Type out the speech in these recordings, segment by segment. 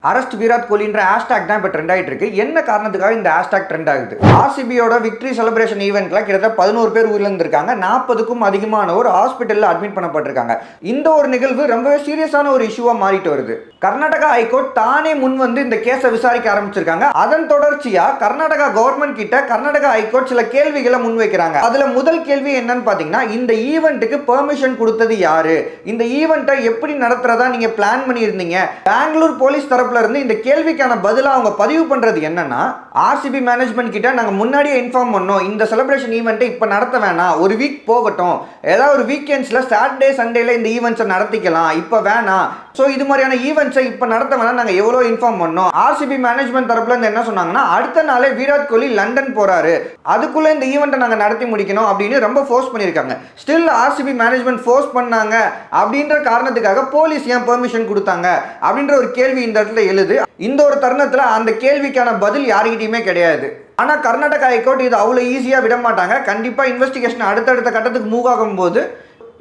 Arrest Virat கோலின்ற hashtag தான் இப்போ trend ஆகிட்டு இருக்கு. என்ன காரணத்துக்காக இந்த ஹேஷ்டாக் ட்ரெண்ட் ஆகுது? ஆர்சிபியோட விக்டரி செலிப்ரேஷன் ஈவெண்ட்ல கிட்டத்தட்ட 11 பேர் உயிரிழந்திருக்காங்க. 40க்கும் அதிகமானோர் ஹாஸ்பிட்டலில் அட்மிட் பண்ணப்பட்டிருக்காங்க. இந்த ஒரு நிகழ்வு ரொம்பவே சீரியஸான ஒரு இஷ்யூவா மாறிட்டு வருது. கர்நாடகா ஹைகோர்ட் தானே முன் வந்து இந்த கேஸை விசாரிக்க ஆரம்பிச்சிருக்காங்க. அதன் தொடர்ச்சியா கர்நாடகா கவர்மெண்ட் கிட்ட கர்நாடகா ஹைகோர்ட் சில கேள்விகளை முன்வைக்கிறாங்க. அதுல முதல் கேள்வி என்னன்னு பாத்தீங்கன்னா, இந்த ஈவெண்ட்டுக்கு பெர்மிஷன் கொடுத்தது யாரு? இந்த ஈவெண்ட்டை எப்படி நடத்துறதா நீங்க பிளான் பண்ணியிருந்தீங்க? பெங்களூர் போலீஸ் தரப்புல இருந்து இந்த கேள்விக்கான பதிலா அவங்க பதிவு பண்றது என்னன்னா, ஆர்சிபி மேனேஜ்மெண்ட் கிட்ட நாங்க முன்னாடியே இன்ஃபார்ம் பண்ணோம், இந்த செலிப்ரேஷன் ஈவெண்ட்டை இப்ப நடத்த வேணாம், ஒரு வீக் போகட்டும், ஏதாவது ஒரு வீக்கெண்ட்ஸ்ல சாட்டர்டே சண்டேல இந்த ஈவெண்ட்ஸை நடத்திக்கலாம், இப்ப வேணாம். ஸோ இது மாதிரியான ஈவெண்ட்ஸை இப்போ நடத்த வேணாம், நாங்கள் எவ்வளோ இன்ஃபார்ம் பண்ணோம். ஆர்சிபி மேனேஜ்மெண்ட் தரப்புல இருந்து என்ன சொன்னாங்கன்னா, அடுத்த நாளே விராட் கோலி லண்டன் போறாரு, அதுக்குள்ள இந்த ஈவெண்ட்டை நாங்கள் நடத்தி முடிக்கணும் அப்படின்னு ரொம்ப ஃபோர்ஸ் பண்ணியிருக்காங்க. ஸ்டில் ஆர்சிபி மேனேஜ்மெண்ட் ஃபோர்ஸ் பண்ணாங்க அப்படின்ற காரணத்துக்காக போலீஸ் ஏன் பெர்மிஷன் கொடுத்தாங்க அப்படின்ற ஒரு கேள்வி இந்த இடத்துல எழுது. இந்த ஒரு தருணத்தில் அந்த கேள்விக்கான பதில் யாருக்கிட்டையுமே கிடையாது. ஆனால் கர்நாடகா ஹைகோர்ட் இது அவ்வளோ ஈஸியாக விட மாட்டாங்க. கண்டிப்பாக இன்வெஸ்டிகேஷன் அடுத்தடுத்த கட்டத்துக்கு மூவ் ஆகும்போது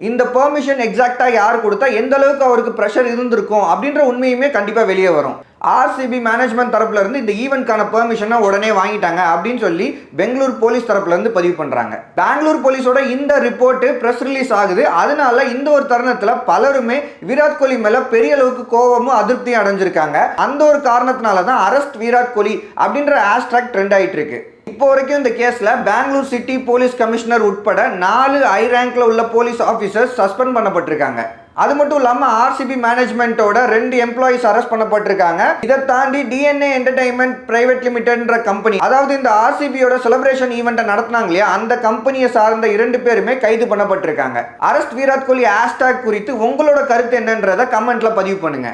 இந்த பெர்மிஷன் எக்ஸாக்டாக யார் கொடுத்தா, எந்த அளவுக்கு அவருக்கு ப்ரெஷர் இருந்திருக்கும் அப்படின்ற உண்மையுமே கண்டிப்பாக வெளியே வரும். ஆர்சிபி மேனேஜ்மெண்ட் தரப்புல இருந்து இந்த ஈவெண்ட்கான பெர்மிஷனை உடனே வாங்கிட்டாங்க அப்படின்னு சொல்லி பெங்களூர் போலீஸ் தரப்புல இருந்து பதிவு பண்றாங்க. பெங்களூர் போலீஸோட இந்த ரிப்போர்ட் பிரஸ் ரிலீஸ் ஆகுது. அதனால இந்த ஒரு தருணத்துல பலருமே விராட் கோலி மேல பெரிய அளவுக்கு கோபமும் அதிருப்தியும் அடைஞ்சிருக்காங்க. அந்த ஒரு காரணத்தினால தான் அரஸ்ட் விராட் கோலி அப்படின்ற ஹேஷ்டாக் ட்ரெண்ட் ஆயிட்டு இருக்கு. இப்போ வரைக்கும் இந்த கேஸ்ல பெங்களூர் சிட்டி போலீஸ் கமிஷனர் உட்பட 4 ஹை ரேங்க்ல உள்ள போலீஸ் ஆபீசர்ஸ் சஸ்பெண்ட் பண்ணப்பட்டிருக்காங்க. அது மட்டும் இல்லாமல் ஆர்சிபி மேனேஜ்மெண்ட்டோட 2 எம்ப்ளாயிஸ் அரெஸ்ட் பண்ணப்பட்டிருக்காங்க. இதை தாண்டி டிஎன்ஏ என்டர்டைன்மெண்ட் பிரைவேட் லிமிடெட்ன்ற கம்பெனி, அதாவது இந்த ஆர்சிபியோட செலிப்ரேஷன் ஈவெண்ட்டை நடத்தினாங்க இல்லையா, அந்த கம்பெனியை சார்ந்த 2 பேருமே கைது பண்ணப்பட்டிருக்காங்க. அரஸ்ட் விராட் கோலி ஹேஷ்டாக் குறித்து உங்களோட கருத்து என்னன்றதை கமெண்ட்ல பதிவு பண்ணுங்க.